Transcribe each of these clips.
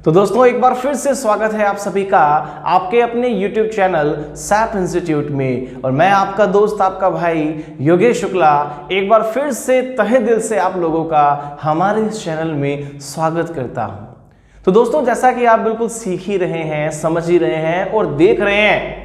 तो दोस्तों एक बार फिर से स्वागत है आप सभी का आपके अपने YouTube चैनल सैप इंस्टीट्यूट में। और मैं आपका दोस्त आपका भाई योगेश शुक्ला एक बार फिर से तहे दिल से आप लोगों का हमारे इस चैनल में स्वागत करता हूं। तो दोस्तों जैसा कि आप बिल्कुल सीख ही रहे हैं, समझ ही रहे हैं और देख रहे हैं,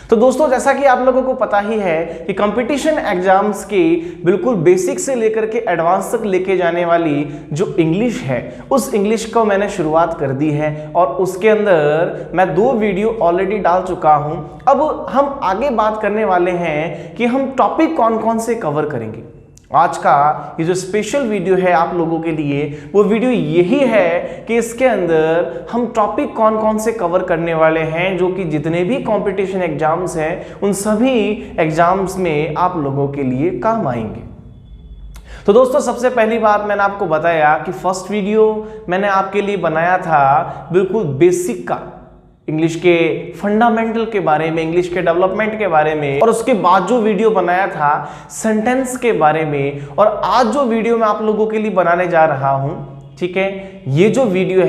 तो दोस्तों जैसा कि आप लोगों को पता ही है कि कंपटीशन एग्जाम्स की बिल्कुल बेसिक से लेकर के एडवांस तक लेके जाने वाली जो इंग्लिश है उस इंग्लिश को मैंने शुरुआत कर दी है और उसके अंदर मैं 2 वीडियो ऑलरेडी डाल चुका हूं। अब हम आगे बात करने वाले हैं कि हम टॉपिक कौन कौन से कवर करेंगे। आज का ये जो स्पेशल वीडियो है आप लोगों के लिए वो वीडियो यही है कि इसके अंदर हम टॉपिक कौन कौन से कवर करने वाले हैं जो कि जितने भी कंपटीशन एग्जाम्स हैं उन सभी एग्जाम्स में आप लोगों के लिए काम आएंगे। तो दोस्तों सबसे पहली बात मैंने आपको बताया कि फर्स्ट वीडियो मैंने आपके लिए बनाया था बिल्कुल बेसिक का, इंग्लिश के फंडामेंटल के बारे में, इंग्लिश के डेवलपमेंट के बारे में, और उसके बाद जो वीडियो बनाया था सेंटेंस के बारे में। और आज जो वीडियो मैं आप लोगों के लिए बनाने जा रहा हूं, ठीक है, ये जो वीडियो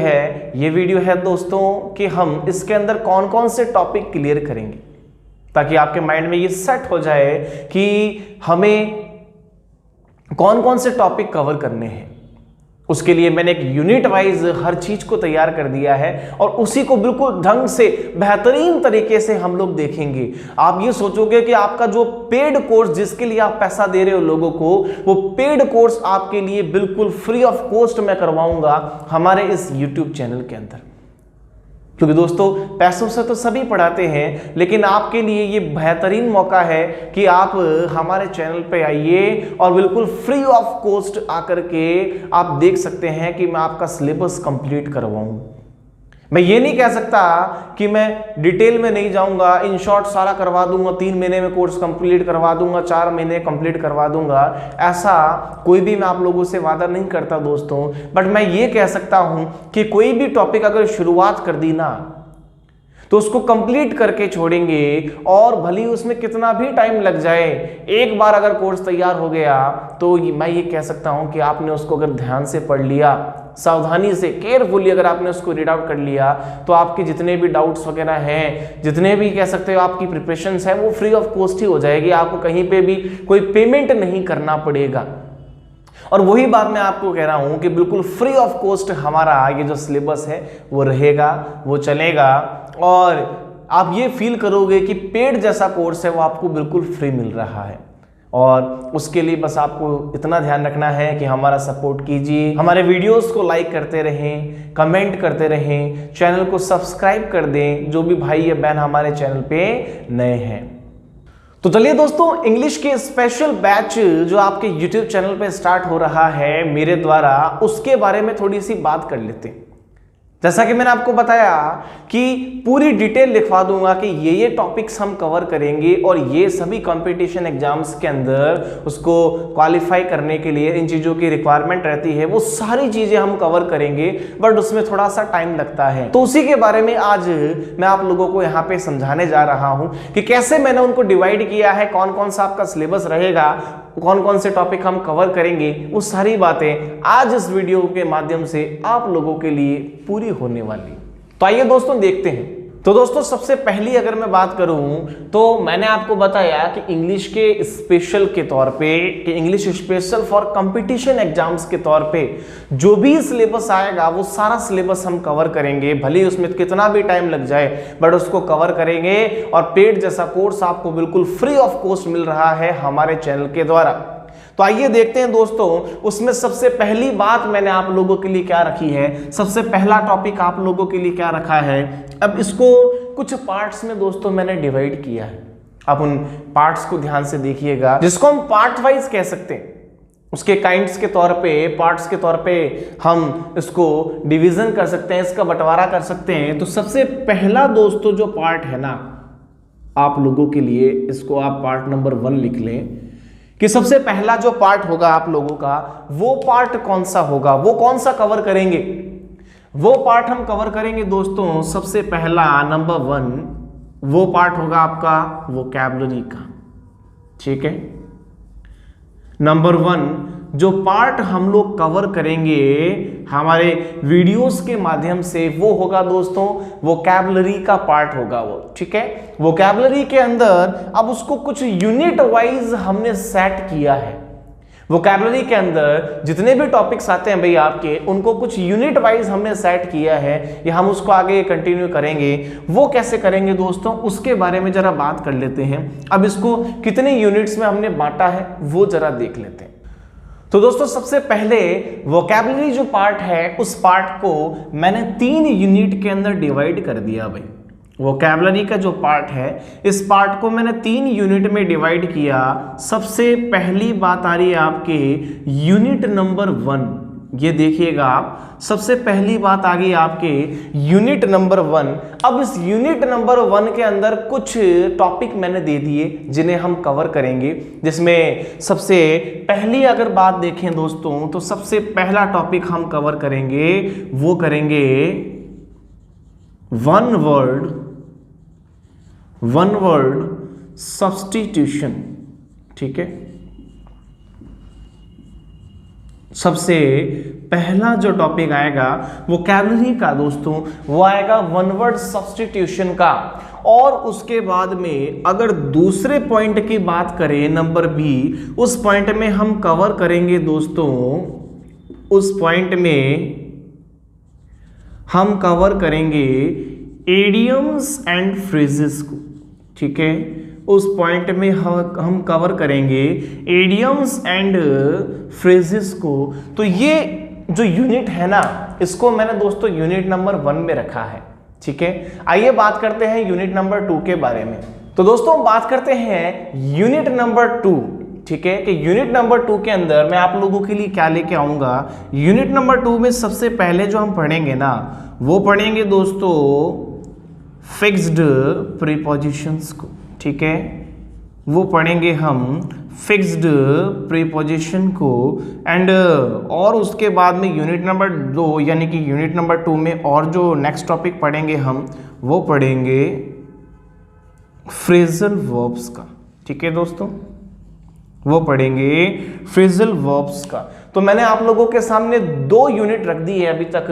है दोस्तों कि हम इसके अंदर कौन कौन से टॉपिक क्लियर करेंगे ताकि आपके माइंड में ये सेट हो जाए कि हमें कौन कौन से टॉपिक कवर करने हैं। उसके लिए मैंने एक यूनिट वाइज हर चीज को तैयार कर दिया है और उसी को बिल्कुल ढंग से बेहतरीन तरीके से हम लोग देखेंगे। आप ये सोचोगे कि आपका जो पेड कोर्स जिसके लिए आप पैसा दे रहे हो लोगों को, वो पेड कोर्स आपके लिए बिल्कुल फ्री ऑफ कॉस्ट मैं करवाऊंगा हमारे इस यूट्यूब चैनल के अंदर। क्योंकि दोस्तों पैसों से तो सभी पढ़ाते हैं, लेकिन आपके लिए ये बेहतरीन मौका है कि आप हमारे चैनल पे आइए और बिल्कुल फ्री ऑफ कॉस्ट आकर के आप देख सकते हैं कि मैं आपका सिलेबस कंप्लीट करवाऊं। मैं ये नहीं कह सकता कि मैं डिटेल में नहीं जाऊंगा, इन शॉर्ट सारा करवा दूंगा, 3 महीने में कोर्स कंप्लीट करवा दूंगा, 4 महीने कंप्लीट करवा दूंगा। ऐसा कोई भी मैं आप लोगों से वादा नहीं करता दोस्तों। बट मैं ये कह सकता हूं कि कोई भी टॉपिक अगर शुरुआत कर दी ना तो उसको कंप्लीट करके छोड़ेंगे, और भली उसमें कितना भी टाइम लग जाए, एक बार अगर कोर्स तैयार हो गया तो मैं ये कह सकता हूं कि आपने उसको अगर ध्यान से पढ़ लिया, सावधानी से, केयरफुली अगर आपने उसको रीड आउट कर लिया, तो आपके जितने भी डाउट्स वगैरह हैं, जितने भी कह सकते हो आपकी प्रिपरेशंस है, वो फ्री ऑफ कॉस्ट ही हो जाएगी। आपको कहीं पे भी कोई पेमेंट नहीं करना पड़ेगा। और वही बात मैं आपको कह रहा हूं कि बिल्कुल फ्री ऑफ कॉस्ट हमारा ये जो सिलेबस है वो रहेगा, वो चलेगा, और आप ये फील करोगे कि पेड जैसा कोर्स है वो आपको बिल्कुल फ्री मिल रहा है। और उसके लिए बस आपको इतना ध्यान रखना है कि हमारा सपोर्ट कीजिए, हमारे वीडियोस को लाइक करते रहें, कमेंट करते रहें, चैनल को सब्सक्राइब कर दें जो भी भाई या बहन हमारे चैनल पे नए हैं। तो चलिए दोस्तों, इंग्लिश के स्पेशल बैच जो आपके YouTube चैनल पे स्टार्ट हो रहा है मेरे द्वारा, उसके बारे में थोड़ी सी बात कर लेते हैं। जैसा कि मैंने आपको बताया कि पूरी डिटेल लिखवा दूंगा कि ये टॉपिक्स हम कवर करेंगे और ये सभी कंपटीशन एग्जाम्स के अंदर उसको क्वालिफाई करने के लिए इन चीज़ों की रिक्वायरमेंट रहती है, वो सारी चीज़ें हम कवर करेंगे, बट उसमें थोड़ा सा टाइम लगता है। तो उसी के बारे में आज मैं आप लोगों को यहाँ पे समझाने जा रहा हूँ कि कैसे मैंने उनको डिवाइड किया है, कौन कौन सा आपका सिलेबस रहेगा, कौन कौन से टॉपिक हम कवर करेंगे, वो सारी बातें आज इस वीडियो के माध्यम से आप लोगों के लिए पूरी होने वाली। तो आइए दोस्तों देखते हैं। तो दोस्तों सबसे पहली अगर मैं बात करूं तो मैंने आपको बताया कि इंग्लिश के स्पेशल के तौर पे, कि English special for competition exams के तौर पे जो भी सिलेबस आएगा वो सारा सिलेबस हम कवर करेंगे, भले उसमें कितना भी टाइम लग जाए, बट उसको कवर करेंगे। और पेड जैसा कोर्स आपको बिल्कुल फ्री ऑफ कॉस्ट मिल रहा है हमारे चैनल के द्वारा। तो आइए देखते हैं दोस्तों, उसमें सबसे पहली बात मैंने आप लोगों के लिए क्या रखी है, सबसे पहला टॉपिक आप लोगों के लिए क्या रखा है। अब इसको कुछ पार्ट्स में दोस्तों मैंने डिवाइड किया है। आप उन पार्ट्स को ध्यान से देखिएगा, जिसको हम पार्ट वाइज कह सकते हैं। उसके काइंड्स के तौर पे, पार्ट्स के तौर पे हम इसको डिवीजन कर सकते हैं, इसका बंटवारा कर सकते हैं। तो सबसे पहला दोस्तों जो पार्ट है ना आप लोगों के लिए, इसको आप पार्ट नंबर 1 लिख लें कि सबसे पहला जो पार्ट होगा आप लोगों का, वो पार्ट कौन सा होगा, वो कौन सा कवर करेंगे। वो पार्ट हम कवर करेंगे दोस्तों, सबसे पहला नंबर 1 वो पार्ट होगा आपका वोकैबुलरी का, ठीक है। नंबर 1 जो पार्ट हम लोग कवर करेंगे हमारे वीडियोस के माध्यम से वो होगा दोस्तों वोकैबुलरी का पार्ट होगा वो, ठीक है। वोकैबुलरी के अंदर अब उसको कुछ यूनिट वाइज हमने सेट किया है। वोकैबुलरी के अंदर जितने भी टॉपिक्स आते हैं भाई आपके, उनको कुछ यूनिट वाइज हमने सेट किया है, या हम उसको आगे कंटिन्यू करेंगे। वो कैसे करेंगे दोस्तों, उसके बारे में जरा बात कर लेते हैं। अब इसको कितने यूनिट्स में हमने बांटा है वो जरा देख लेते हैं। तो दोस्तों सबसे पहले वोकैबुलरी जो पार्ट है उस पार्ट को मैंने 3 यूनिट के अंदर डिवाइड कर दिया भाई। वोकैबुलरी का जो पार्ट है इस पार्ट को मैंने 3 यूनिट में डिवाइड किया। सबसे पहली बात आ रही है आपके यूनिट नंबर 1, ये देखिएगा आप, सबसे पहली बात आ गई आपके यूनिट नंबर 1। अब इस यूनिट नंबर 1 के अंदर कुछ टॉपिक मैंने दे दिए जिन्हें हम कवर करेंगे, जिसमें सबसे पहली अगर बात देखें दोस्तों तो सबसे पहला टॉपिक हम कवर करेंगे, वो करेंगे वन वर्ड सब्स्टिट्यूशन, ठीक है। सबसे पहला जो टॉपिक आएगा वोकैबुलरी का दोस्तों वो आएगा वन वर्ड सब्स्टिट्यूशन का। और उसके बाद में अगर दूसरे पॉइंट की बात करें नंबर बी, उस पॉइंट में हम कवर करेंगे दोस्तों, उस पॉइंट में हम कवर करेंगे इडियम्स एंड फ्रेजेस को, ठीक है। उस पॉइंट में हम कवर करेंगे इडियम्स एंड फ्रेजेस को। तो ये जो यूनिट है ना, इसको मैंने दोस्तों यूनिट नंबर 1 में रखा है, ठीक है। आइए बात करते हैं यूनिट नंबर 2 के बारे में। तो दोस्तों बात करते हैं यूनिट नंबर 2, ठीक है, कि यूनिट नंबर 2 के अंदर मैं आप लोगों के लिए क्या लेके आऊंगा। यूनिट नंबर 2 में सबसे पहले जो हम पढ़ेंगे ना, वो पढ़ेंगे दोस्तों फिक्स्ड प्रीपोजिशंस को, ठीक है। वो पढ़ेंगे हम फिक्स्ड प्रीपोजिशन को। एंड और उसके बाद में यूनिट नंबर 2 यानी कि यूनिट नंबर 2 में और जो नेक्स्ट टॉपिक पढ़ेंगे हम, वो पढ़ेंगे फ्रेजल वर्ब्स का, ठीक है दोस्तों, वो पढ़ेंगे फ्रेजल वर्ब्स का। तो मैंने आप लोगों के सामने 2 यूनिट रख दी है अभी तक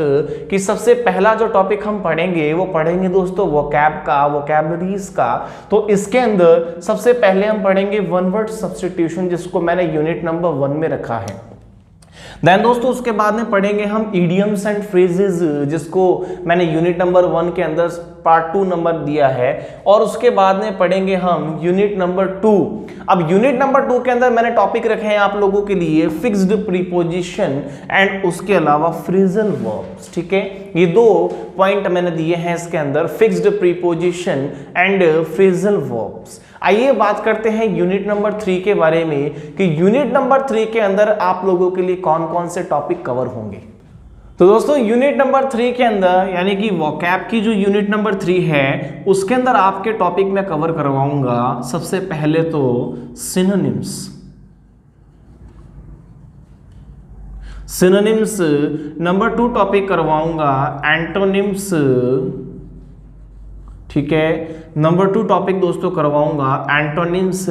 कि सबसे पहला जो टॉपिक हम पढ़ेंगे वो पढ़ेंगे दोस्तों वोकैब का, वोकैबुलरीज का। तो इसके अंदर सबसे पहले हम पढ़ेंगे वन वर्ड सब्स्टिट्यूशन, जिसको मैंने यूनिट नंबर 1 में रखा है। देन दोस्तों उसके बाद में पढ़ेंगे हम इडियम्स एंड फ्रेजेस, जिसको मैंने यूनिट नंबर 1 के अंदर पार्ट 2 नंबर दिया है। और उसके बाद में पढ़ेंगे हम यूनिट नंबर 2। अब यूनिट नंबर 2 के अंदर मैंने टॉपिक रखे हैं आप लोगों के लिए फिक्स्ड प्रीपोजिशन एंड उसके अलावा फ्रेजल वर्ब्स, ठीक है। ये 2 पॉइंट मैंने दिए हैं इसके अंदर, fixed preposition and phrasal verbs. आइए बात करते हैं यूनिट नंबर 3 के बारे में कि यूनिट नंबर 3 के अंदर आप लोगों के लिए कौन कौन से टॉपिक कवर होंगे। तो दोस्तों यूनिट नंबर 3 के अंदर यानी कि वोकैब की जो यूनिट नंबर 3 है उसके अंदर आपके टॉपिक में कवर करवाऊंगा सबसे पहले तो सिनोनिम्स। नंबर 2 टॉपिक करवाऊंगा एंटोनिम्स, ठीक है। नंबर 2 टॉपिक दोस्तों करवाऊंगा एंटोनिम्स।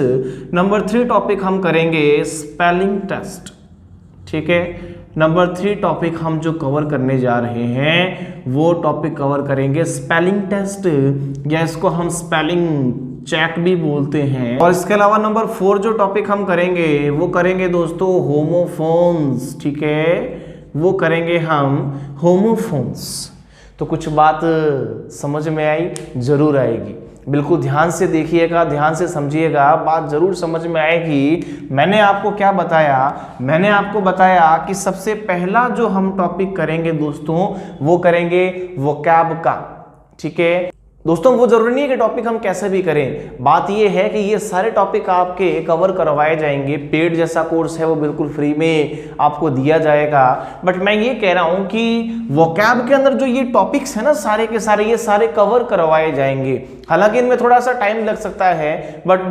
नंबर 3 टॉपिक हम करेंगे स्पेलिंग टेस्ट, ठीक है। नंबर 3 टॉपिक हम जो कवर करने जा रहे हैं वो टॉपिक कवर करेंगे स्पेलिंग टेस्ट, या इसको हम स्पेलिंग चेक भी बोलते हैं। और इसके अलावा नंबर 4 जो टॉपिक हम करेंगे वो करेंगे दोस्तों होमोफोन्स, ठीक है। वो करेंगे हम होमोफोन्स। तो कुछ बात समझ में आई? जरूर आएगी, बिल्कुल ध्यान से देखिएगा, ध्यान से समझिएगा, बात जरूर समझ में आएगी। मैंने आपको क्या बताया? मैंने आपको बताया कि सबसे पहला जो हम टॉपिक करेंगे दोस्तों वो करेंगे वोकैब का, ठीक है दोस्तों। वो जरूरी नहीं है कि टॉपिक हम कैसे भी करें, बात ये है कि ये सारे टॉपिक आपके कवर करवाए जाएंगे। पेड जैसा कोर्स है वो बिल्कुल फ्री में आपको दिया जाएगा। बट मैं ये कह रहा हूं कि वोकैब के अंदर जो ये टॉपिक्स है ना सारे के सारे, ये सारे कवर करवाए जाएंगे। हालांकि इनमें थोड़ा सा टाइम लग सकता है, बट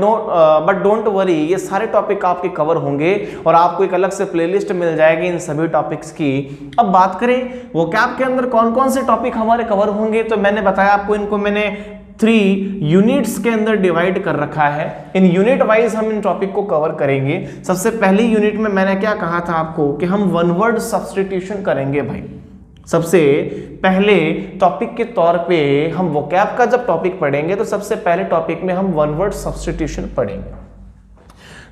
डोंट वरी, ये सारे टॉपिक आपके कवर होंगे और आपको एक अलग से प्लेलिस्ट मिल जाएगी इन सभी टॉपिक्स की। अब बात करें वोकैब के अंदर कौन कौन से टॉपिक हमारे कवर होंगे, तो मैंने बताया आपको, इनको मैंने 3 यूनिट्स के अंदर डिवाइड कर रखा है। इन यूनिट वाइज हम इन टॉपिक को कवर करेंगे। सबसे पहली यूनिट में मैंने क्या कहा था आपको कि हम वन वर्ड सब्स्टिट्यूशन करेंगे भाई। सबसे पहले टॉपिक के तौर पे हम वोकैब का जब टॉपिक पढ़ेंगे तो सबसे पहले टॉपिक में हम वन वर्ड सब्स्टिट्यूशन पढ़ेंगे।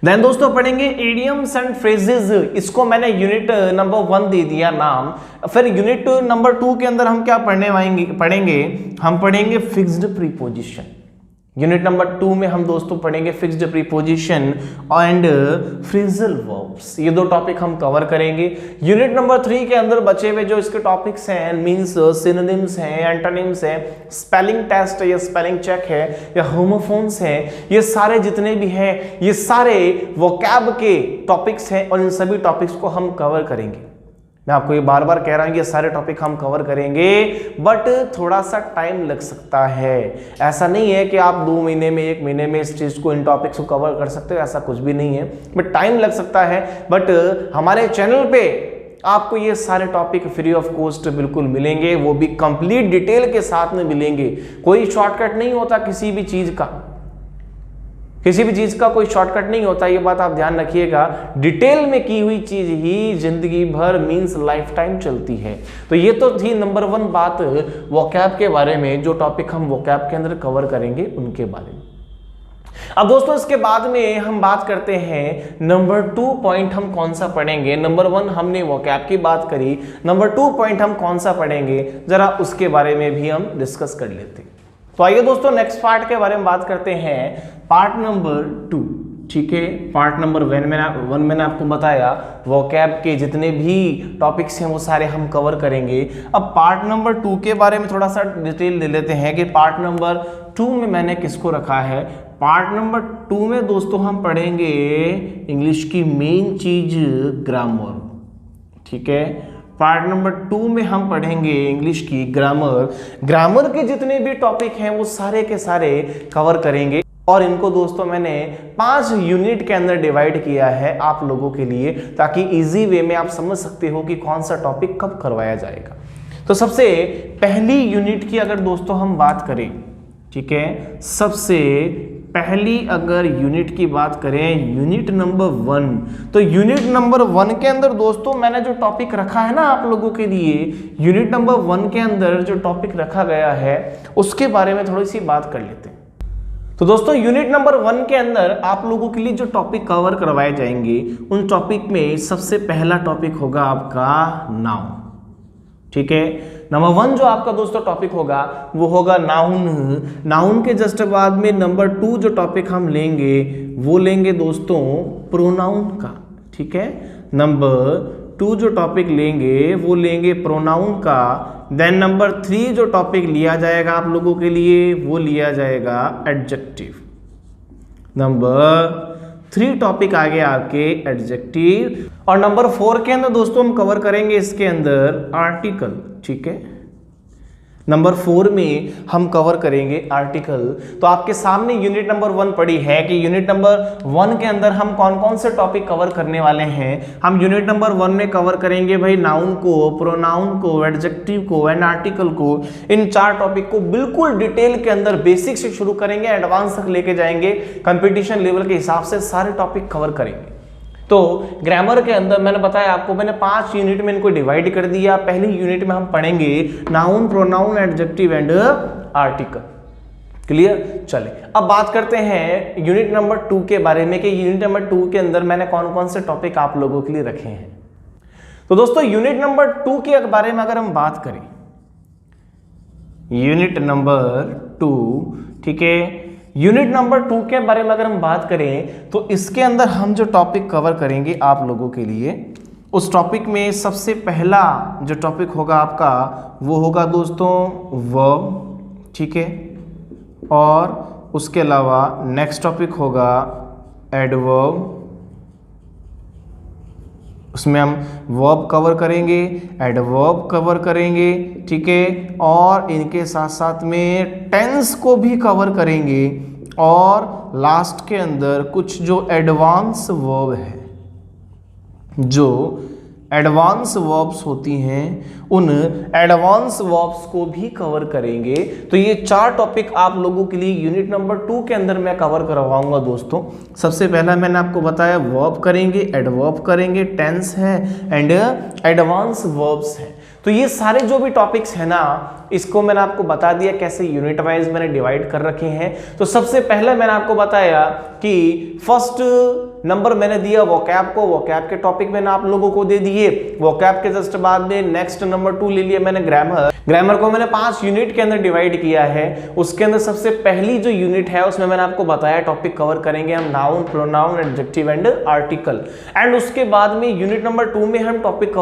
देन दोस्तों पढ़ेंगे इडियम्स एंड फ्रेजेस। इसको मैंने यूनिट नंबर 1 दे दिया नाम। फिर यूनिट नंबर 2 के अंदर हम क्या पढ़ेंगे हम पढ़ेंगे फिक्स्ड प्रीपोजिशन। यूनिट नंबर 2 में हम दोस्तों पढ़ेंगे fixed preposition and phrasal verbs. ये 2 टॉपिक हम कवर करेंगे। यूनिट नंबर 3 के अंदर बचे हुए जो इसके टॉपिक्स हैं मींस सिनोनिम्स हैं, एंटोनिम्स हैं, स्पेलिंग टेस्ट या स्पेलिंग चेक है या होमोफोन्स हैं, ये सारे जितने भी हैं ये सारे वोकैब के टॉपिक्स हैं और इन सभी टॉपिक्स को हम कवर करेंगे। मैं आपको ये बार बार कह रहा हूं ये सारे टॉपिक हम कवर करेंगे बट थोड़ा सा टाइम लग सकता है। ऐसा नहीं है कि आप 2 महीने में 1 महीने में इस चीज को इन टॉपिक्स को कवर कर सकते हो, ऐसा कुछ भी नहीं है। बट टाइम लग सकता है। बट हमारे चैनल पे आपको ये सारे टॉपिक फ्री ऑफ कॉस्ट बिल्कुल मिलेंगे, वो भी कंप्लीट डिटेल के साथ में मिलेंगे। कोई शॉर्टकट नहीं होता किसी भी चीज का, किसी भी चीज का कोई शॉर्टकट नहीं होता, ये बात आप ध्यान रखिएगा। डिटेल में की हुई चीज ही जिंदगी भर मींस लाइफ टाइम चलती है। तो ये तो थी नंबर 1 बात वोकैब के बारे में, जो टॉपिक हम वोकैब के अंदर कवर करेंगे उनके बारे में। अब दोस्तों इसके बाद में हम बात करते हैं नंबर 2 पॉइंट हम कौन सा पढ़ेंगे। नंबर 1 हमने वोकैब की बात करी, नंबर 2 पॉइंट हम कौन सा पढ़ेंगे जरा उसके बारे में भी हम डिस्कस कर लेते हैं। तो आइए दोस्तों नेक्स्ट पार्ट के बारे में बात करते हैं, पार्ट नंबर 2। ठीक है, पार्ट नंबर 1 मैंने आपको बताया वोकैब के जितने भी टॉपिक्स हैं वो सारे हम कवर करेंगे। अब पार्ट नंबर 2 के बारे में थोड़ा सा डिटेल ले लेते हैं कि पार्ट नंबर 2 में मैंने किसको रखा है। पार्ट नंबर 2 में दोस्तों हम पढ़ेंगे इंग्लिश की मेन चीज ग्रामर। ठीक है, पार्ट नंबर 2 में हम पढ़ेंगे इंग्लिश की ग्रामर। ग्रामर के जितने भी टॉपिक हैं वो सारे के सारे कवर करेंगे और इनको दोस्तों मैंने 5 यूनिट के अंदर डिवाइड किया है आप लोगों के लिए, ताकि इजी वे में आप समझ सकते हो कि कौन सा टॉपिक कब करवाया जाएगा। तो सबसे पहली यूनिट की अगर दोस्तों हम बात करें, ठीक है, सबसे पहली अगर यूनिट की बात करें यूनिट नंबर 1, तो यूनिट नंबर 1 के अंदर दोस्तों मैंने जो टॉपिक रखा है ना आप लोगों के लिए, यूनिट नंबर 1 के अंदर जो टॉपिक रखा गया है उसके बारे में थोड़ी सी बात कर लेते हैं। तो दोस्तों यूनिट नंबर 1 के अंदर आप लोगों के लिए जो टॉपिक कवर करवाए जाएंगे उन टॉपिक में सबसे पहला टॉपिक होगा आपका नाउन। ठीक है, नंबर 1 जो आपका दोस्तों टॉपिक होगा वो होगा नाउन। नाउन के जस्ट बाद में नंबर 2 जो टॉपिक हम लेंगे वो लेंगे दोस्तों प्रोनाउन का। ठीक है, नंबर 2 जो टॉपिक लेंगे वो लेंगे प्रोनाउन का। देन नंबर 3 जो टॉपिक लिया जाएगा आप लोगों के लिए वो लिया जाएगा एडजेक्टिव। नंबर 3 टॉपिक आ गया आपके एडजेक्टिव। और नंबर 4 के अंदर दोस्तों हम कवर करेंगे इसके अंदर आर्टिकल। ठीक है, नंबर 4 में हम कवर करेंगे आर्टिकल। तो आपके सामने यूनिट नंबर 1 पड़ी है कि यूनिट नंबर 1 के अंदर हम कौन कौन से टॉपिक कवर करने वाले हैं। हम यूनिट नंबर 1 में कवर करेंगे भाई नाउन को, प्रोनाउन को, एडजेक्टिव को एंड आर्टिकल को। इन 4 टॉपिक को बिल्कुल डिटेल के अंदर बेसिक से शुरू करेंगे, एडवांस तक लेके जाएंगे, कंपटीशन लेवल के हिसाब से सारे टॉपिक कवर करेंगे। तो ग्रामर के अंदर मैंने बताया आपको, मैंने 5 यूनिट में इनको डिवाइड कर दिया। पहली यूनिट में हम पढ़ेंगे noun, pronoun, adjective and article. Clear? चले अब बात करते हैं यूनिट नंबर 2 के बारे में कि यूनिट नंबर 2 के अंदर मैंने कौन कौन से टॉपिक आप लोगों के लिए रखे हैं। तो दोस्तों यूनिट नंबर 2 के बारे में अगर हम बात करें, यूनिट नंबर 2, ठीक है, यूनिट नंबर 2 के बारे में अगर हम बात करें तो इसके अंदर हम जो टॉपिक कवर करेंगे आप लोगों के लिए, उस टॉपिक में सबसे पहला जो टॉपिक होगा आपका वो होगा दोस्तों वर्ब। ठीक है, और उसके अलावा नेक्स्ट टॉपिक होगा एडवर्ब। उसमें हम वर्ब कवर करेंगे, एडवर्ब कवर करेंगे। ठीक है, और इनके साथ साथ में टेंस को भी कवर करेंगे और लास्ट के अंदर कुछ जो एडवांस वर्ब है, जो एडवांस वर्ब्स होती हैं, उन एडवांस वर्ब्स को भी कवर करेंगे। तो ये 4 टॉपिक आप लोगों के लिए यूनिट नंबर 2 के अंदर मैं कवर करवाऊंगा दोस्तों। सबसे पहला मैंने आपको बताया वर्ब करेंगे, एडवर्ब करेंगे, टेंस है एंड एडवांस वर्ब्स है। तो ये सारे जो भी टॉपिक्स है ना, इसको मैंने आपको बता दिया कैसे यूनिट वाइज मैंने डिवाइड कर रखे हैं। तो सबसे पहले मैंने आपको बताया कि फर्स्ट नंबर मैंने दिया वोकैब को, वोकैब के टॉपिक मैंने आप लोगों को दे दिए। वोकैब के जस्ट बाद में नेक्स्ट नंबर 2 ले लिया मैंने ग्रामर। ग्रामर को मैंने 5 यूनिट के अंदर डिवाइड किया है। उसके अंदर सबसे पहली जो यूनिट है उसमें मैंने आपको बताया टॉपिक कवर करेंगे हम noun, pronoun, adjective and article. And उसके बाद में यूनिट नंबर 2 में हम टॉपिक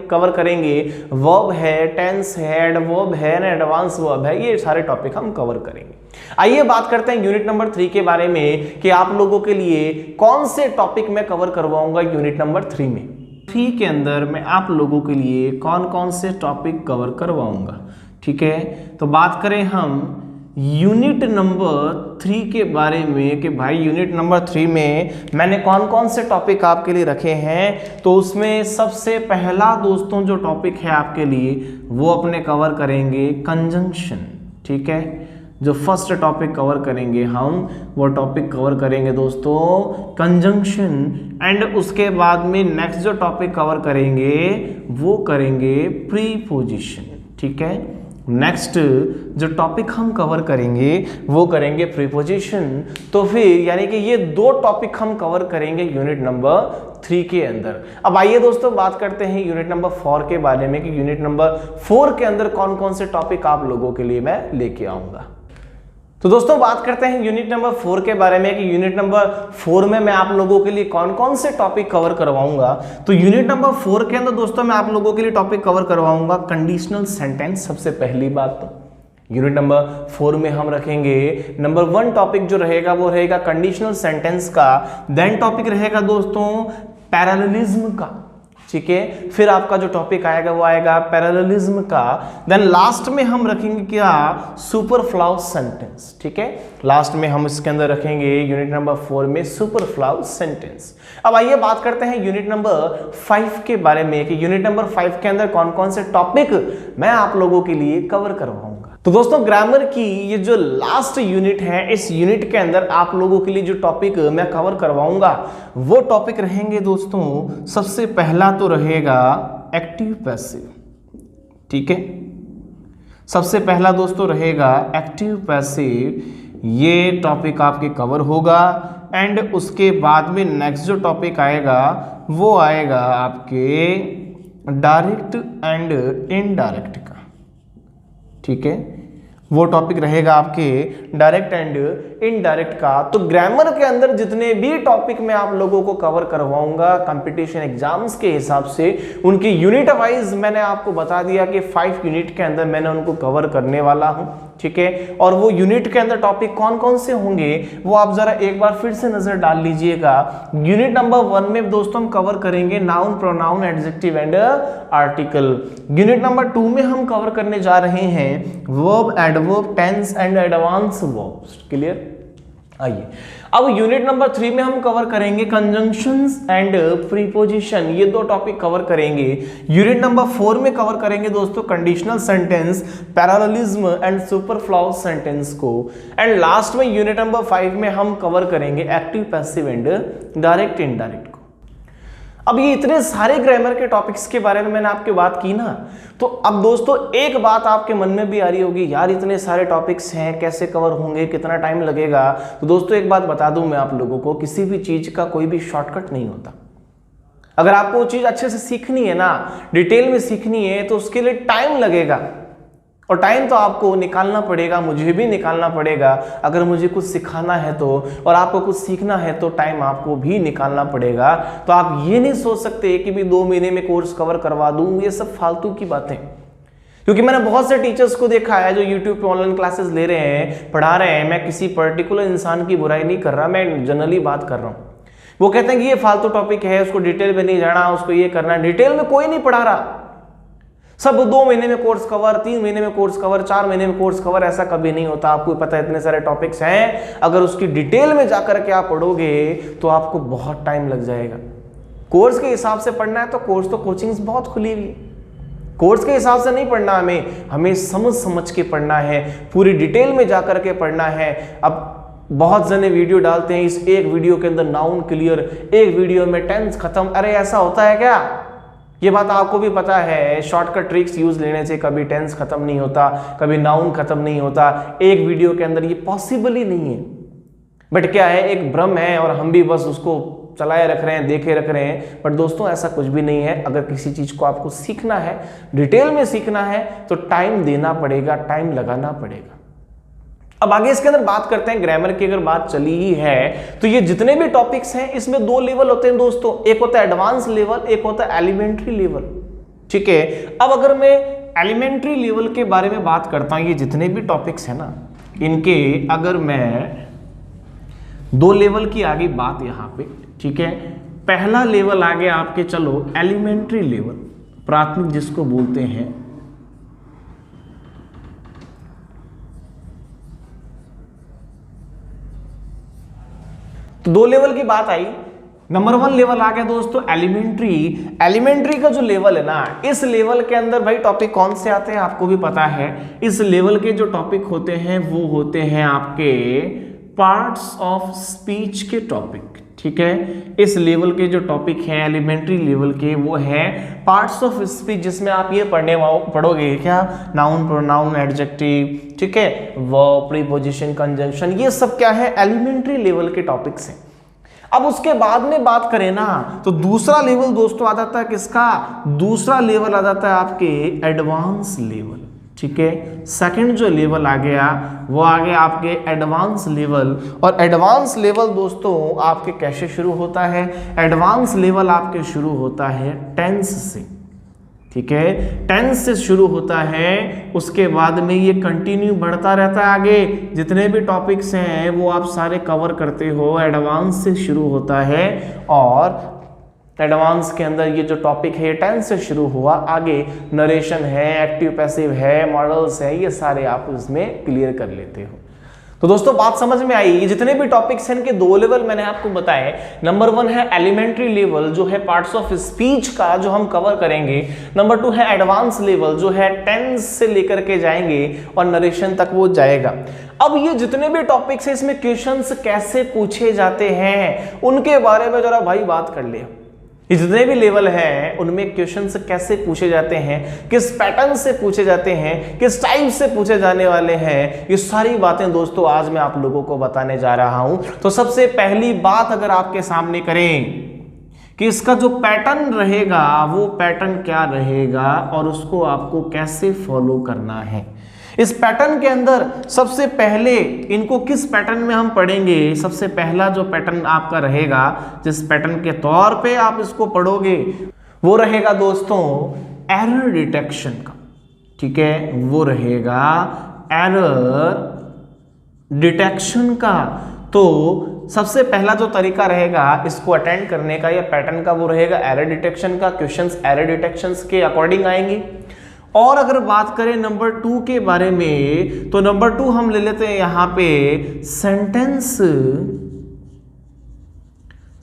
कवर करेंगे वर्ब है, टेंस है, एडवर्ब है, एडवांस वर्ब है, ये सारे टॉपिक हम कवर करेंगे। आइए बात करते हैं यूनिट नंबर 3 के बारे में कि आप लोगों के लिए कौन से टॉपिक मैं कवर करवाऊंगा यूनिट नंबर 3 में। 3 के अंदर मैं आप लोगों के लिए कौन कौन से टॉपिक कवर करवाऊंगा, ठीक है। तो बात करें हम यूनिट नंबर 3 के बारे में कि भाई यूनिट नंबर 3 में मैंने कौन कौन से टॉपिक आपके लिए रखे हैं। तो उसमें सबसे पहला दोस्तों जो टॉपिक है आपके लिए वो अपने कवर करेंगे कंजंक्शन, ठीक है। जो फर्स्ट टॉपिक कवर करेंगे हम वो टॉपिक कवर करेंगे दोस्तों कंजंक्शन। एंड उसके बाद में नेक्स्ट जो टॉपिक कवर करेंगे वो करेंगे प्रीपोजिशन, ठीक है। नेक्स्ट जो टॉपिक हम कवर करेंगे वो करेंगे प्रीपोजिशन। तो फिर यानी कि ये 2 टॉपिक हम कवर करेंगे यूनिट नंबर 3 के अंदर। अब आइए दोस्तों बात करते हैं यूनिट नंबर 4 के बारे में कि यूनिट नंबर 4 के अंदर कौन कौन से टॉपिक आप लोगों के लिए मैं लेके आऊंगा। तो दोस्तों बात करते हैं यूनिट नंबर 4 के बारे में कि यूनिट नंबर 4 में मैं आप लोगों के लिए कौन कौन से टॉपिक कवर करवाऊंगा। तो यूनिट नंबर 4 के अंदर दोस्तों मैं आप लोगों के लिए टॉपिक कवर करवाऊंगा कंडीशनल सेंटेंस। सबसे पहली बात तो यूनिट नंबर 4 में हम रखेंगे नंबर 1 टॉपिक जो रहेगा वो रहेगा कंडीशनल सेंटेंस का। देन टॉपिक रहेगा दोस्तों पैरेललिज्म का, ठीक है। फिर आपका जो टॉपिक आएगा वो आएगा पैरेललिज्म का। देन लास्ट में हम रखेंगे क्या, सुपरफ्लाउज सेंटेंस, ठीक है। लास्ट में हम इसके अंदर रखेंगे यूनिट नंबर 4 में सुपरफ्लाउज सेंटेंस। अब आइए बात करते हैं यूनिट नंबर 5 के बारे में कि यूनिट नंबर 5 के अंदर कौन कौन से टॉपिक मैं आप लोगों के लिए कवर करवाऊंगा। तो दोस्तों ग्रामर की ये जो लास्ट यूनिट है, इस यूनिट के अंदर आप लोगों के लिए जो टॉपिक मैं कवर करवाऊंगा वो टॉपिक रहेंगे दोस्तों, सबसे पहला तो रहेगा एक्टिव पैसिव, ठीक है। सबसे पहला दोस्तों रहेगा एक्टिव पैसिव, ये टॉपिक आपके कवर होगा। एंड उसके बाद में नेक्स्ट जो टॉपिक आएगा वो आएगा आपके डायरेक्ट एंड इनडायरेक्ट का, ठीक है। वो टॉपिक रहेगा आपके डायरेक्ट एंड इनडायरेक्ट का। तो ग्रामर के अंदर जितने भी टॉपिक मैं आप लोगों को कवर करवाऊंगा कंपटीशन एग्जाम्स के हिसाब से, उनकी यूनिट वाइज मैंने आपको बता दिया कि 5 यूनिट के अंदर मैंने उनको कवर करने वाला हूं, ठीक है। और वो यूनिट के अंदर टॉपिक कौन कौन से होंगे वो आप जरा एक बार फिर से नजर डाल लीजिएगा। यूनिट नंबर 1 में दोस्तों हम कवर करेंगे noun, pronoun, adjective and article. Unit number 2 में हम कवर करने जा रहे हैं verb, adverb, tense and advance verbs. Clear. आइए अब यूनिट नंबर 3 में हम कवर करेंगे कंजंक्शंस एंड प्रीपोजिशन, ये 2 टॉपिक कवर करेंगे। यूनिट नंबर 4 में कवर करेंगे दोस्तों conditional sentence, parallelism and superfluous sentence को। एंड लास्ट में यूनिट नंबर 5 में हम कवर करेंगे active, passive and direct, indirect को। अब ये इतने सारे ग्रामर के टॉपिक्स के बारे में मैंने आपकी बात की ना, तो अब दोस्तों एक बात आपके मन में भी आ रही होगी, यार इतने सारे टॉपिक्स हैं कैसे कवर होंगे, कितना टाइम लगेगा। तो दोस्तों एक बात बता दूं मैं आप लोगों को, किसी भी चीज का कोई भी शॉर्टकट नहीं होता। अगर आपको वो चीज अच्छे से सीखनी है ना, डिटेल में सीखनी है, तो उसके लिए टाइम लगेगा। और टाइम तो आपको निकालना पड़ेगा, मुझे भी निकालना पड़ेगा। अगर मुझे कुछ सिखाना है तो, और आपको कुछ सीखना है तो टाइम आपको भी निकालना पड़ेगा। तो आप ये नहीं सोच सकते कि भी 2 महीने में कोर्स कवर करवा दूं, ये सब फालतू की बातें। क्योंकि मैंने बहुत से टीचर्स को देखा है जो यूट्यूब पे ऑनलाइन क्लासेस ले रहे हैं, पढ़ा रहे हैं। मैं किसी पर्टिकुलर इंसान की बुराई नहीं कर रहा, मैं जनरली बात कर रहा हूँ। वो कहते हैं कि ये फालतू टॉपिक है, उसको डिटेल में नहीं जाना, उसको ये करना है। डिटेल में कोई नहीं पढ़ा रहा, सब 2 महीने में कोर्स कवर, 3 महीने में कोर्स कवर, 4 महीने में कोर्स कवर, ऐसा कभी नहीं होता। आपको पता है इतने सारे टॉपिक्स हैं, अगर उसकी डिटेल में जाकर के आप पढ़ोगे तो आपको बहुत टाइम लग जाएगा। कोर्स के हिसाब से पढ़ना है तो कोर्स तो कोचिंग्स बहुत खुली हुई है, कोर्स के हिसाब से नहीं पढ़ना, हमें समझ समझ के पढ़ना है, पूरी डिटेल में जा करके पढ़ना है। अब बहुत जने वीडियो डालते हैं, इस एक वीडियो के अंदर नाउन क्लियर, एक वीडियो में टेंस खत्म। अरे ऐसा होता है क्या? ये बात आपको भी पता है, शॉर्टकट ट्रिक्स यूज लेने से कभी टेंस खत्म नहीं होता, कभी नाउन खत्म नहीं होता एक वीडियो के अंदर, ये पॉसिबल ही नहीं है। बट क्या है, एक भ्रम है और हम भी बस उसको चलाए रख रहे हैं, देखे रख रहे हैं। बट दोस्तों ऐसा कुछ भी नहीं है। अगर किसी चीज को आपको सीखना है, डिटेल में सीखना है, तो टाइम देना पड़ेगा, टाइम लगाना पड़ेगा। अब आगे इसके अंदर बात करते हैं ग्रामर की। अगर बात चली ही है तो ये जितने भी टॉपिक्स हैं इसमें दो लेवल होते हैं दोस्तों, एक होता है एडवांस लेवल, एक होता है एलिमेंट्री लेवल। ठीक है, अब अगर मैं एलिमेंट्री लेवल के बारे में बात करता हूं, ये जितने भी टॉपिक्स हैं ना, इनके अगर मैं दो लेवल की आगे बात यहां पे, ठीक है, पहला लेवल आ गया आपके, चलो एलिमेंट्री लेवल, प्राथमिक जिसको बोलते हैं। तो दो लेवल की बात आई। नंबर 1 लेवल आ गया दोस्तों एलिमेंट्री। एलिमेंट्री का जो लेवल है ना, इस लेवल के अंदर भाई टॉपिक कौन से आते हैं आपको भी पता है। इस लेवल के जो टॉपिक होते हैं वो होते हैं आपके पार्ट्स ऑफ स्पीच के टॉपिक। ठीक है, इस लेवल के जो टॉपिक हैं एलिमेंट्री लेवल के, वो है पार्ट्स ऑफ स्पीच, जिसमें आप ये पढ़ोगे क्या, नाउन, प्रोनाउन, एडजेक्टिव, ठीक है, वर्ब, प्रीपोजिशन, कंजंक्शन, ये सब क्या है, एलिमेंट्री लेवल के टॉपिक्स हैं। अब उसके बाद में बात करें ना, तो दूसरा लेवल दोस्तों आ जाता है किसका, दूसरा लेवल आ जाता है आपके एडवांस लेवल। ठीक है, सेकंड जो लेवल आ गया वो आ गया आपके एडवांस लेवल। और एडवांस लेवल दोस्तों आपके कैसे शुरू होता है, एडवांस लेवल आपके शुरू होता है टेंस से। ठीक है, टेंस से शुरू होता है, उसके बाद में ये कंटिन्यू बढ़ता रहता है आगे, जितने भी टॉपिक्स हैं वो आप सारे कवर करते हो, एडवांस से शुरू होता है। और एडवांस के अंदर ये जो टॉपिक है टेंस से शुरू हुआ, आगे नरेशन है, एक्टिव पैसिव है, मॉडल्स है, ये सारे आप इसमें क्लियर कर लेते हो। तो दोस्तों बात समझ में आई। ये जितने भी टॉपिक्स हैं इनके दो लेवल मैंने आपको बताए। नंबर 1 है एलिमेंट्री लेवल, जो है पार्ट्स ऑफ स्पीच का, जो हम कवर करेंगे। नंबर 2 है एडवांस लेवल, जो है टेंस से लेकर के जाएंगे और नरेशन तक वो जाएगा। अब ये जितने भी टॉपिक्स हैं इसमें क्वेश्चंस कैसे पूछे जाते हैं उनके बारे में जरा भाई बात कर ले। ये जितने भी लेवल हैं उनमें क्वेश्चंस कैसे पूछे जाते हैं, किस पैटर्न से पूछे जाते हैं, किस टाइप से पूछे जाने वाले हैं, ये सारी बातें दोस्तों आज मैं आप लोगों को बताने जा रहा हूं। तो सबसे पहली बात अगर आपके सामने करें कि इसका जो पैटर्न रहेगा वो पैटर्न क्या रहेगा और उसको आपको कैसे फॉलो करना है। इस पैटर्न के अंदर सबसे पहले इनको किस पैटर्न में हम पढ़ेंगे, सबसे पहला जो पैटर्न आपका रहेगा, जिस पैटर्न के तौर पे आप इसको पढ़ोगे, वो रहेगा दोस्तों एरर डिटेक्शन का। ठीक है, वो रहेगा एरर डिटेक्शन का। तो सबसे पहला जो तरीका रहेगा इसको अटेंड करने का या पैटर्न का, वो रहेगा एरर डिटेक्शन का। क्वेश्चंस एरर डिटेक्शंस के अकॉर्डिंग आएंगे। और अगर बात करें नंबर 2 के बारे में, तो नंबर 2 हम ले लेते हैं यहां पे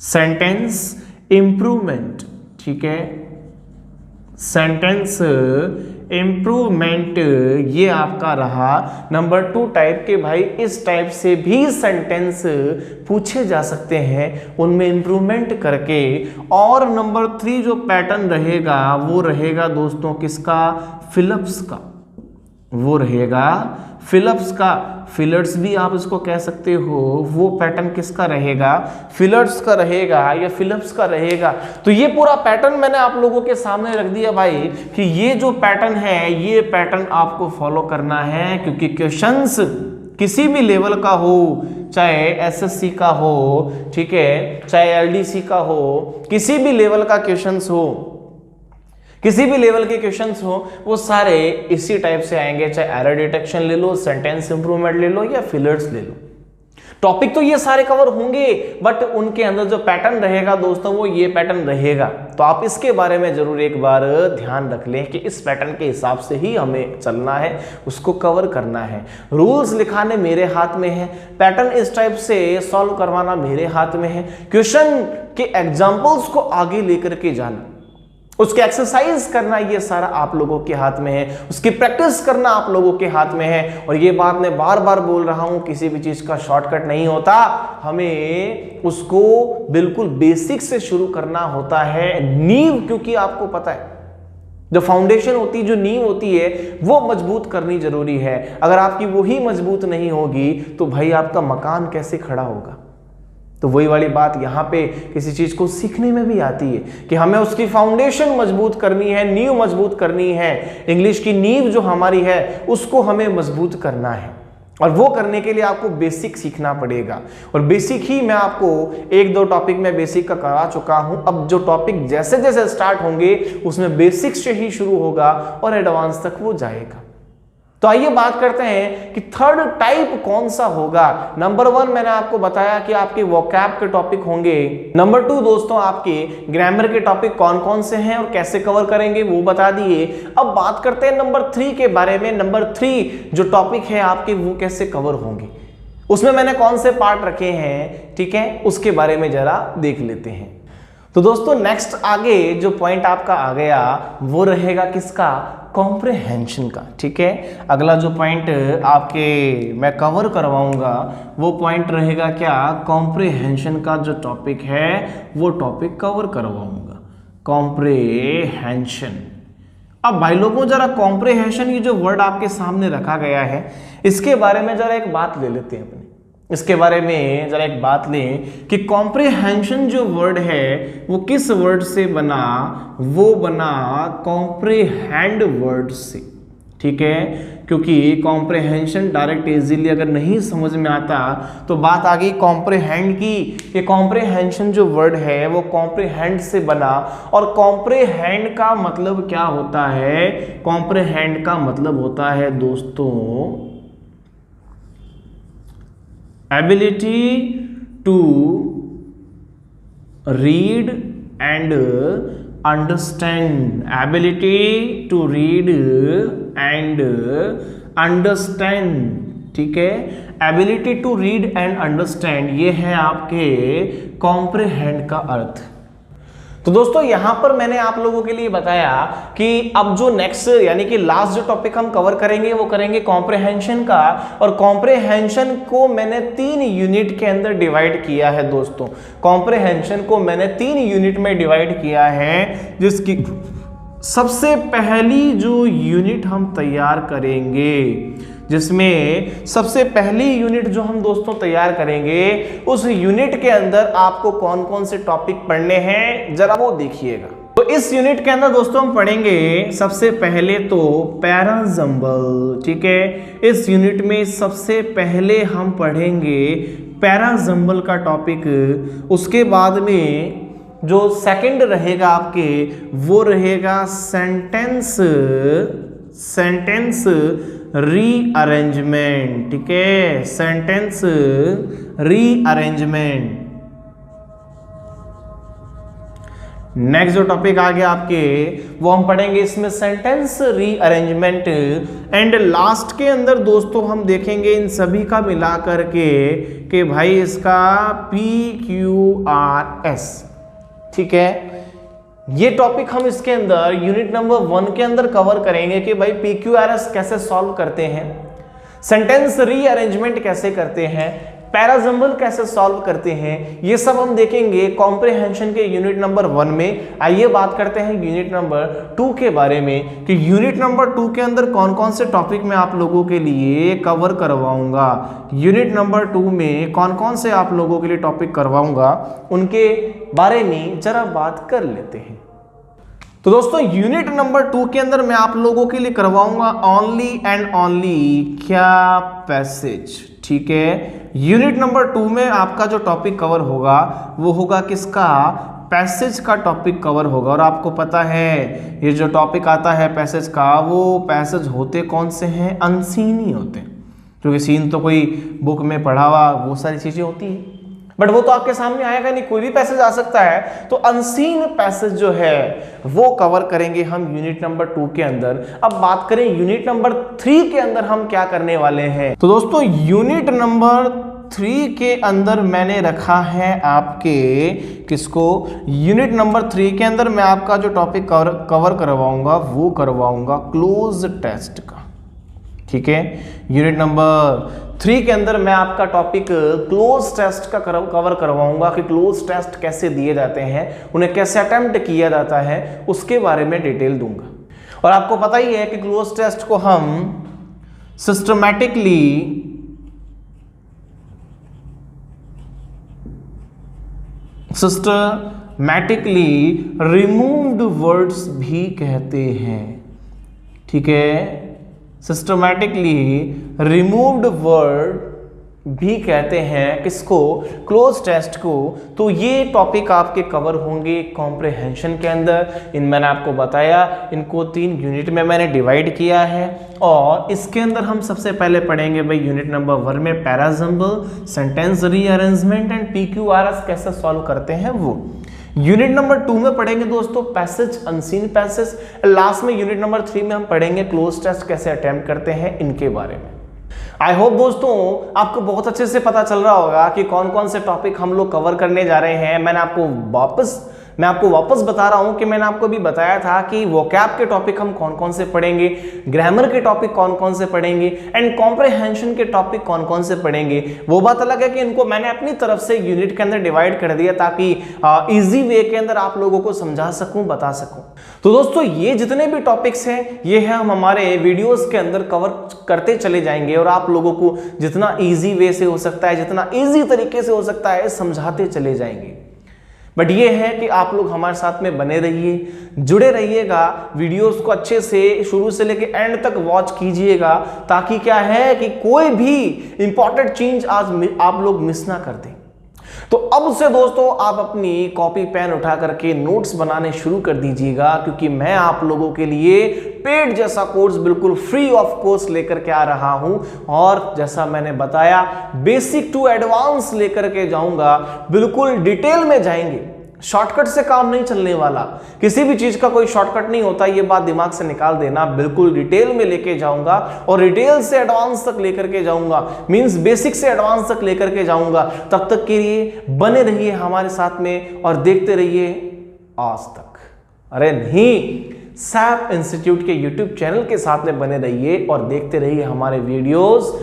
सेंटेंस इंप्रूवमेंट। ठीक है, सेंटेंस इंप्रूवमेंट ये आपका रहा नंबर 2 टाइप के। भाई इस टाइप से भी सेंटेंस पूछे जा सकते हैं, उनमें इंप्रूवमेंट करके। और नंबर 3 जो पैटर्न रहेगा वो रहेगा दोस्तों किसका, फिलअप्स का। वो रहेगा फिलअप्स का, फिलर्स भी आप इसको कह सकते हो। वो पैटर्न किसका रहेगा, फिलर्स का रहेगा या फिलअप्स का रहेगा। तो ये पूरा पैटर्न मैंने आप लोगों के सामने रख दिया भाई कि ये जो पैटर्न है ये पैटर्न आपको फॉलो करना है, क्योंकि क्वेश्चंस किसी भी लेवल का हो, चाहे एसएससी का हो, ठीक है, चाहे एलडीसी का हो, किसी भी लेवल का क्वेश्चंस हो, किसी भी लेवल के क्वेश्चंस हो, वो सारे इसी टाइप से आएंगे। चाहे एरर डिटेक्शन ले लो, सेंटेंस इंप्रूवमेंट ले लो या फिलर्स ले लो। टॉपिक तो ये सारे कवर होंगे, बट उनके अंदर जो पैटर्न रहेगा दोस्तों वो ये पैटर्न रहेगा। तो आप इसके बारे में जरूर एक बार ध्यान रख लें कि इस पैटर्न के हिसाब से ही हमें चलना है, उसको कवर करना है। रूल्स लिखाने मेरे हाथ में है, पैटर्न इस टाइप से सॉल्व करवाना मेरे हाथ में है, क्वेश्चन के एग्जाम्पल्स को आगे लेकर के जाना, उसके एक्सरसाइज करना, ये सारा आप लोगों के हाथ में है, उसकी प्रैक्टिस करना आप लोगों के हाथ में है। और ये बात मैं बार बार बोल रहा हूं, किसी भी चीज का शॉर्टकट नहीं होता, हमें उसको बिल्कुल बेसिक से शुरू करना होता है। नींव, क्योंकि आपको पता है जो फाउंडेशन होती है, जो नींव होती है, वो मजबूत करनी जरूरी है। अगर आपकी वही मजबूत नहीं होगी तो भाई आपका मकान कैसे खड़ा होगा। तो वही वाली बात यहाँ पे किसी चीज को सीखने में भी आती है कि हमें उसकी फाउंडेशन मजबूत करनी है, नींव मजबूत करनी है। इंग्लिश की नींव जो हमारी है उसको हमें मजबूत करना है, और वो करने के लिए आपको बेसिक सीखना पड़ेगा। और बेसिक ही मैं आपको एक दो टॉपिक में बेसिक का करा चुका हूं। अब जो टॉपिक जैसे जैसे स्टार्ट होंगे उसमें बेसिक से ही शुरू होगा और एडवांस तक वो जाएगा। तो आइए बात करते हैं कि थर्ड टाइप कौन सा होगा। नंबर 1 मैंने आपको बताया कि आपके वोकैब के टॉपिक होंगे। नंबर 2 दोस्तों आपके ग्रामर के टॉपिक कौन कौन से हैं और कैसे कवर करेंगे वो बता दिए। अब बात करते हैं नंबर 3 के बारे में। नंबर 3 जो टॉपिक है आपके वो कैसे कवर होंगे, उसमें मैंने कौन से पार्ट रखे हैं, ठीक है, उसके बारे में जरा देख लेते हैं। तो दोस्तों नेक्स्ट आगे जो पॉइंट आपका आ गया वो रहेगा किसका, कॉम्प्रिहेंशन का। ठीक है, अगला जो पॉइंट आपके मैं कवर करवाऊंगा वो पॉइंट रहेगा क्या, कॉम्प्रिहेंशन का जो टॉपिक है वो टॉपिक कवर करवाऊंगा, कॉम्प्रिहेंशन। अब भाई लोगों जरा कॉम्प्रिहेंशन ये जो वर्ड आपके सामने रखा गया है इसके बारे में जरा एक बात ले लेते हैं अपने, इसके बारे में जरा एक बात लें कि कॉम्प्रिहेंशन जो वर्ड है वो किस वर्ड से बना, वो बना कॉम्प्रिहेंड वर्ड से। ठीक है, क्योंकि कॉम्प्रिहेंशन डायरेक्ट इजीली अगर नहीं समझ में आता तो बात आ गई कॉम्प्रिहेंड की, कि कॉम्प्रिहेंशन जो वर्ड है वो कॉम्प्रिहेंड से बना। और कॉम्प्रिहेंड का मतलब क्या होता है, कॉम्प्रिहेंड का मतलब होता है दोस्तों ability to read and understand, ability to read and understand। ठीक है, ability to read and understand ये है आपके comprehend का अर्थ। तो दोस्तों यहां पर मैंने आप लोगों के लिए बताया कि अब जो नेक्स्ट यानी कि लास्ट जो टॉपिक हम कवर करेंगे वो करेंगे कॉम्प्रिहेंशन का। और कॉम्प्रिहेंशन को मैंने 3 यूनिट के अंदर डिवाइड किया है दोस्तों, कॉम्प्रिहेंशन को मैंने 3 यूनिट में डिवाइड किया है, जिसकी सबसे पहली जो यूनिट हम तैयार करेंगे, जिसमें सबसे पहली यूनिट जो हम दोस्तों तैयार करेंगे उस यूनिट के अंदर आपको कौन कौन से टॉपिक पढ़ने हैं जरा वो देखिएगा। तो इस यूनिट के अंदर दोस्तों हम पढ़ेंगे सबसे पहले तो पैराजम्बल। ठीक है, इस यूनिट में सबसे पहले हम पढ़ेंगे पैराजम्बल का टॉपिक। उसके बाद में जो सेकंड रहेगा आपके वो रहेगा सेंटेंस रीअरेंजमेंट। ठीक है, सेंटेंस रीअरेंजमेंट। नेक्स्ट जो टॉपिक आ गया आपके वो हम पढ़ेंगे इसमें सेंटेंस रीअरेंजमेंट। एंड लास्ट के अंदर दोस्तों हम देखेंगे इन सभी का मिला करके कि भाई इसका PQRS। ठीक है, ये टॉपिक हम इसके अंदर यूनिट नंबर 1 के अंदर कवर करेंगे कि भाई PQRS कैसे सॉल्व करते हैं, सेंटेंस रीअरेंजमेंट कैसे करते हैं, पैराजम्बल कैसे सॉल्व करते हैं, ये सब हम देखेंगे कॉम्प्रिहेंशन के यूनिट नंबर 1 में। आइए बात करते हैं यूनिट नंबर 2 के बारे में कि यूनिट नंबर 2 के अंदर कौन कौन से टॉपिक मैं आप लोगों के लिए कवर करवाऊंगा। यूनिट नंबर 2 में कौन कौन से आप लोगों के लिए टॉपिक करवाऊंगा उनके बारे में जरा बात कर लेते हैं। तो दोस्तों यूनिट नंबर 2 के अंदर मैं आप लोगों के लिए करवाऊंगा ओनली एंड ओनली क्या, पैसेज। ठीक है, यूनिट नंबर 2 में आपका जो टॉपिक कवर होगा वो होगा किसका, पैसेज का टॉपिक कवर होगा। और आपको पता है ये जो टॉपिक आता है पैसेज का, वो पैसेज होते कौन से हैं, अनसीन ही होते हैं। क्योंकि सीन तो कोई बुक में पढ़ा हुआ वो सारी चीजें होती है, बट वो तो आपके सामने आएगा नहीं, कोई भी पैसेज आ सकता है। तो अनसीन पैसेज जो है वो कवर करेंगे हम यूनिट नंबर 2 के अंदर। अब बात करें यूनिट नंबर 3 के अंदर हम क्या करने वाले हैं। तो दोस्तों यूनिट नंबर 3 के अंदर मैंने रखा है आपके किसको, यूनिट नंबर 3 के अंदर मैं आपका जो टॉपिक कवर करवाऊंगा वो करवाऊंगा क्लोज टेस्ट का। ठीक है, यूनिट नंबर 3 के अंदर मैं आपका टॉपिक क्लोज टेस्ट का कवर करवाऊंगा कि क्लोज टेस्ट कैसे दिए जाते हैं, उन्हें कैसे अटेम्प्ट किया जाता है, उसके बारे में डिटेल दूंगा। और आपको पता ही है कि क्लोज टेस्ट को हम सिस्टमैटिकली रिमूव्ड वर्ड्स भी कहते हैं। ठीक है, सिस्टमैटिकली रिमूव्ड वर्ड भी कहते हैं किसको, क्लोज टेस्ट को। तो ये टॉपिक आपके कवर होंगे कॉम्प्रिहेंशन के अंदर। इन मैंने आपको बताया, इनको 3 यूनिट में मैंने डिवाइड किया है। और इसके अंदर हम सबसे पहले पढ़ेंगे भाई यूनिट नंबर 1 में parajumble, sentence rearrangement and PQRS कैसे सॉल्व करते हैं वो। यूनिट नंबर 2 में पढ़ेंगे दोस्तों पैसेज, अनसीन पैसेज। लास्ट में यूनिट नंबर 3 में हम पढ़ेंगे क्लोज टेस्ट कैसे अटेम्प्ट करते हैं, इनके बारे में। आई होप दोस्तों आपको बहुत अच्छे से पता चल रहा होगा कि कौन कौन से टॉपिक हम लोग कवर करने जा रहे हैं। मैं आपको वापस बता रहा हूं कि मैंने आपको भी बताया था कि वोकैब के टॉपिक हम कौन कौन से पढ़ेंगे, ग्रामर के टॉपिक कौन कौन से पढ़ेंगे एंड कॉम्प्रिहेंशन के टॉपिक कौन कौन से पढ़ेंगे। वो बात अलग है कि इनको मैंने अपनी तरफ से यूनिट के अंदर डिवाइड कर दिया ताकि इजी वे के अंदर आप लोगों को समझा सकूं, बता सकूं। तो दोस्तों ये जितने भी टॉपिक्स हैं ये है हम हमारे वीडियोस के अंदर कवर करते चले जाएंगे और आप लोगों को जितना इजी वे से हो सकता है, जितना इजी तरीके से हो सकता है समझाते चले जाएंगे। बट ये है कि आप लोग हमारे साथ में बने रहिए, जुड़े रहिएगा, वीडियोस को अच्छे से शुरू से लेके एंड तक वॉच कीजिएगा ताकि क्या है कि कोई भी इंपॉर्टेंट चीज आज आप लोग मिस ना कर दें। तो अब से दोस्तों आप अपनी कॉपी पेन उठा करके नोट्स बनाने शुरू कर दीजिएगा, क्योंकि मैं आप लोगों के लिए पेड जैसा कोर्स बिल्कुल फ्री ऑफ कॉस्ट लेकर के आ रहा हूं। और जैसा मैंने बताया बेसिक टू एडवांस लेकर के जाऊंगा, बिल्कुल डिटेल में जाएंगे। शॉर्टकट से काम नहीं चलने वाला, किसी भी चीज का कोई शॉर्टकट नहीं होता, ये बात दिमाग से निकाल देना। बिल्कुल डिटेल में लेके जाऊंगा और डिटेल से एडवांस तक लेकर के जाऊंगा, मींस बेसिक से एडवांस तक लेकर के जाऊंगा। तब तक के लिए बने रहिए हमारे साथ में और देखते रहिए आज तक, अरे नहीं, सैप इंस्टीट्यूट के यूट्यूब चैनल के साथ में बने रहिए और देखते रहिए हमारे वीडियोस।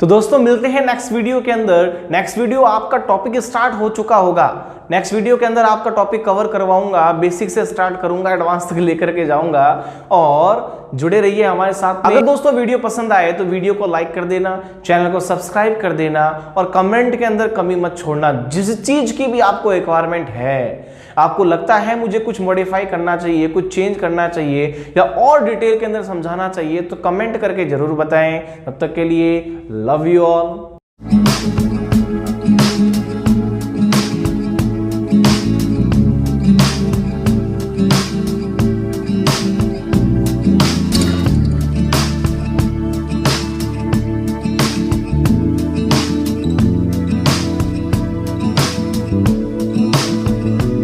तो दोस्तों मिलते हैं नेक्स्ट वीडियो के अंदर। नेक्स्ट वीडियो आपका टॉपिक स्टार्ट हो चुका होगा। नेक्स्ट वीडियो के अंदर आपका टॉपिक कवर करवाऊंगा, बेसिक से स्टार्ट करूंगा, एडवांस तक लेकर के जाऊंगा और जुड़े रहिए हमारे साथ। अगर दोस्तों वीडियो पसंद आए तो वीडियो को लाइक कर देना, चैनल को सब्सक्राइब कर देना और कमेंट के अंदर कमी मत छोड़ना। जिस चीज की भी आपको रिक्वायरमेंट है, आपको लगता है मुझे कुछ मॉडिफाई करना चाहिए, कुछ चेंज करना चाहिए या और डिटेल के अंदर समझाना चाहिए, तो कमेंट करके जरूर बताएं। तब तक के लिए लव यू ऑल।